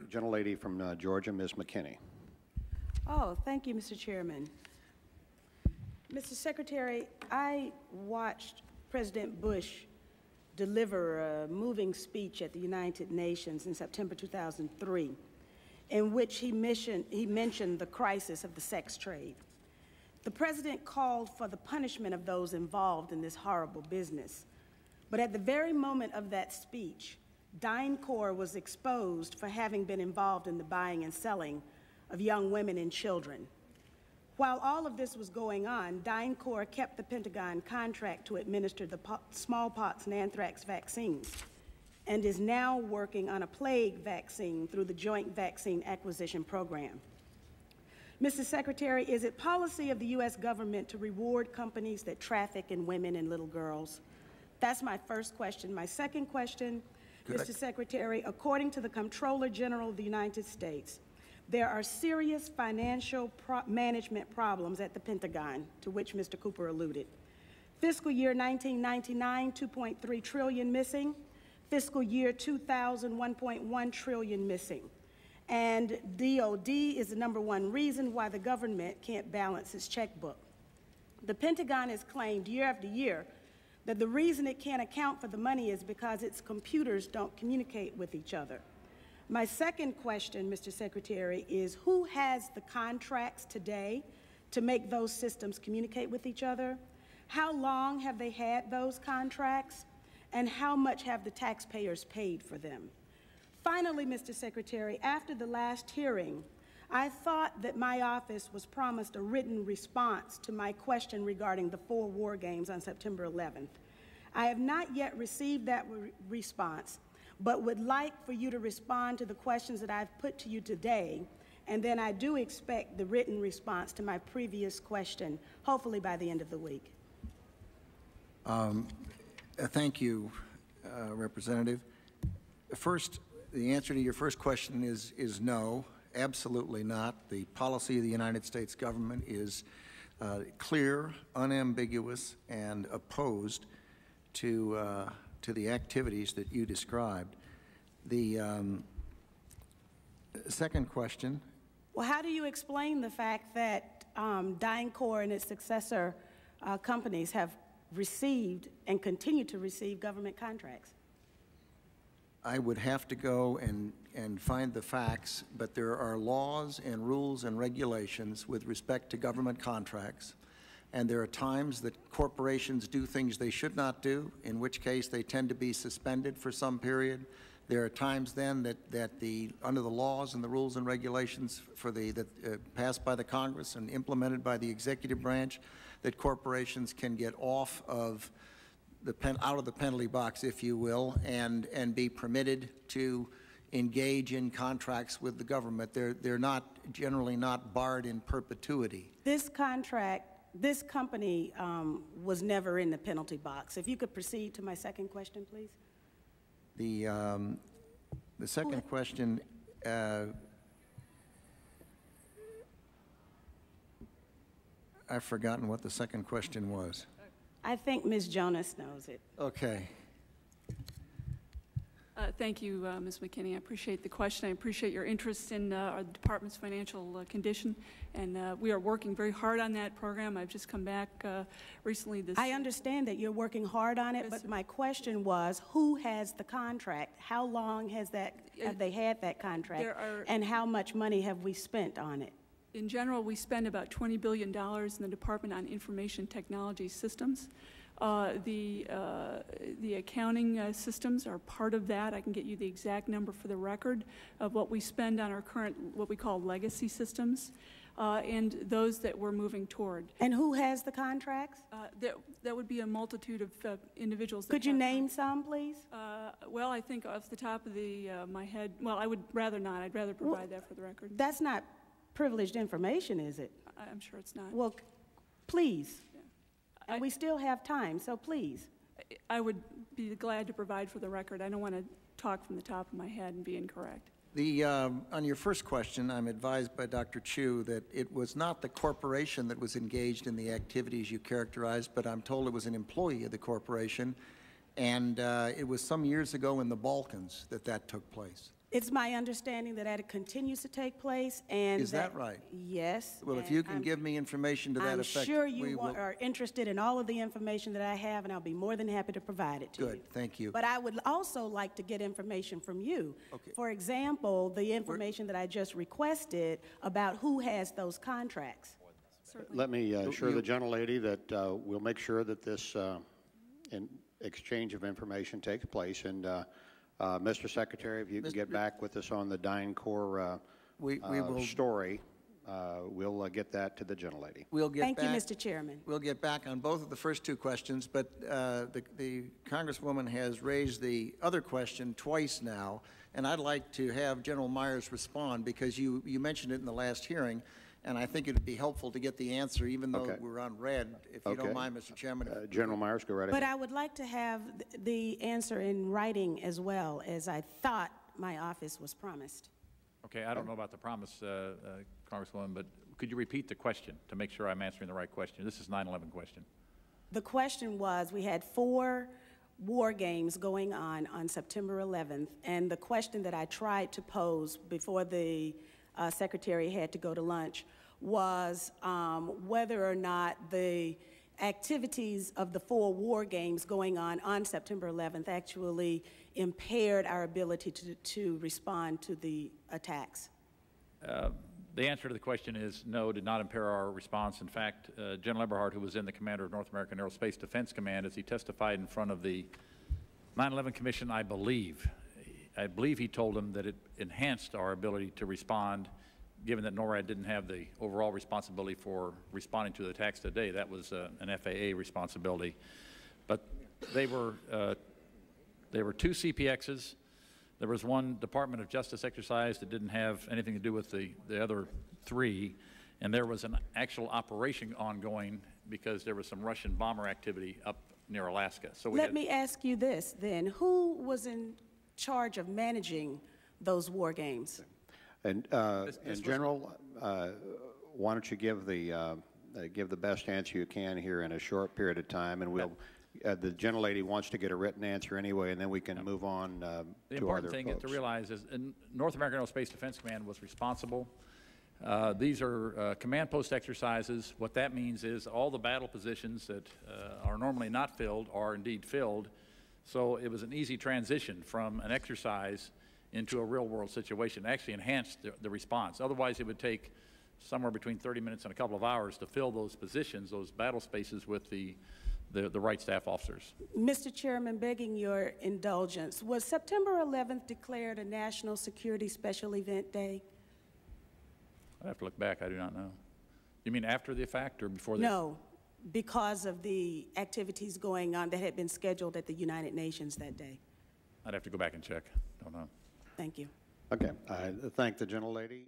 The gentlelady from Georgia, Ms. McKinney. Oh, thank you, Mr. Chairman. Mr. Secretary, I watched President Bush deliver a moving speech at the United Nations in September 2003, in which he mentioned the crisis of the sex trade. The President called for the punishment of those involved in this horrible business. But at the very moment of that speech, DynCorp was exposed for having been involved in the buying and selling of young women and children. While all of this was going on, DynCorp kept the Pentagon contract to administer the smallpox and anthrax vaccines and is now working on a plague vaccine through the Joint Vaccine Acquisition Program. Mr. Secretary, is it policy of the U.S. government to reward companies that traffic in women and little girls? That's my first question. My second question, Mr. Secretary, according to the Comptroller General of the United States, there are serious financial management problems at the Pentagon, to which Mr. Cooper alluded. Fiscal year 1999, $2.3 trillion missing. Fiscal year 2000, $1.1 trillion missing. And DOD is the #1 reason why the government can't balance its checkbook. The Pentagon has claimed year after year that the reason it can't account for the money is because its computers don't communicate with each other. My second question, Mr. Secretary, is who has the contracts today to make those systems communicate with each other? How long have they had those contracts? And how much have the taxpayers paid for them? Finally, Mr. Secretary, after the last hearing, I thought that my office was promised a written response to my question regarding the 4 war games on September 11th. I have not yet received that response, but would like for you to respond to the questions that I've put to you today, and then I do expect the written response to my previous question, hopefully by the end of the week. Thank you, Representative. First, the answer to your first question is no, absolutely not. The policy of the United States government is clear, unambiguous, and opposed to the activities that you described. The second question. Well, how do you explain the fact that DynCorp and its successor companies have received and continue to receive government contracts? I would have to go and find the facts, but there are laws and rules and regulations with respect to government contracts. And there are times that corporations do things they should not do, in which case they tend to be suspended for some period. There are times then that under the laws and the rules and regulations passed by the Congress and implemented by the executive branch, that corporations can get off of out of the penalty box, if you will, and be permitted to engage in contracts with the government. They're not generally not barred in perpetuity. This company was never in the penalty box. If you could proceed to my second question, please. The second question, I've forgotten what the second question was. I think Ms. Jonas knows it. Okay. Thank you, Ms. McKinney. I appreciate the question. I appreciate your interest in our department's financial condition, and we are working very hard on that program. I've just come back recently. I understand that you're working hard on it, but my question was, who has the contract? How long have they had that contract, and how much money have we spent on it? In general, we spend about $20 billion in the Department on information technology systems. The accounting systems are part of that. I can get you the exact number for the record of what we spend on our current, what we call legacy systems, and those that we're moving toward. And who has the contracts? That would be a multitude of individuals. Could you name some, please? Well, I think off the top of my head, well, I would rather not. I'd rather provide that for the record. That's not privileged information, is it? I'm sure it's not. Well, please. Yeah. And we still have time, so please. I would be glad to provide for the record. I don't want to talk from the top of my head and be incorrect. On your first question, I'm advised by Dr. Chu that it was not the corporation that was engaged in the activities you characterized, but I'm told it was an employee of the corporation, and it was some years ago in the Balkans that took place. It's my understanding that that continues to take place, and Is that right? Yes. Well, if and you can give me information to that I'm effect, sure we you will. are interested in all of the information that I have, and I'll be more than happy to provide it to you. Good, thank you. But I would also like to get information from you. Okay. For example, the information that I just requested about who has those contracts. Certainly. Let me assure the gentlelady that we'll make sure that this exchange of information takes place. And Mr. Secretary, if you can get back with us on the DynCorp We will. story, we'll get that to the gentlelady. We'll get Thank you, back. Mr. Chairman. We'll get back on both of the first two questions, but the Congresswoman has raised the other question twice now, and I'd like to have General Myers respond because you mentioned it in the last hearing, and I think it would be helpful to get the answer, even though Okay. we're on red, if you don't mind, Mr. Chairman. General Myers, go right But ahead. I would like to have the answer in writing as well, as I thought my office was promised. Okay, I don't know about the promise, Congresswoman, but could you repeat the question to make sure I'm answering the right question? This is 9/11 question. The question was, we had 4 war games going on September 11th, and the question that I tried to pose before the Secretary had to go to lunch was whether or not the activities of the 4 war games going on September 11th actually impaired our ability to respond to the attacks. The answer to the question is no, did not impair our response. In fact, General Eberhart, who was then the commander of North American Aerospace Defense Command, as he testified in front of the 9/11 Commission, I believe he told them that it enhanced our ability to respond, given that NORAD didn't have the overall responsibility for responding to the attacks today. That was an FAA responsibility. But they were 2 CPXs. There was 1 Department of Justice exercise that didn't have anything to do with the other 3. And there was an actual operation ongoing because there was some Russian bomber activity up near Alaska. So Let me ask you this then. Who was in charge of managing those war games? And General, why don't you give the best answer you can here in a short period of time, and we'll. The gentlelady wants to get a written answer anyway, and then we can move on The to other important thing folks. to realize is North American Aerospace Defense Command was responsible. These are command post exercises. What that means is all the battle positions that are normally not filled are indeed filled. So it was an easy transition from an exercise into a real-world situation. It actually enhanced the response. Otherwise, it would take somewhere between 30 minutes and a couple of hours to fill those positions, those battle spaces, with the right staff officers. Mr. Chairman, begging your indulgence, was September 11th declared a National Security Special Event Day? I'd have to look back. I do not know. You mean after the fact or before the? No, because of the activities going on that had been scheduled at the United Nations that day. I'd have to go back and check. Don't know. Thank you. Okay. I thank the gentlelady.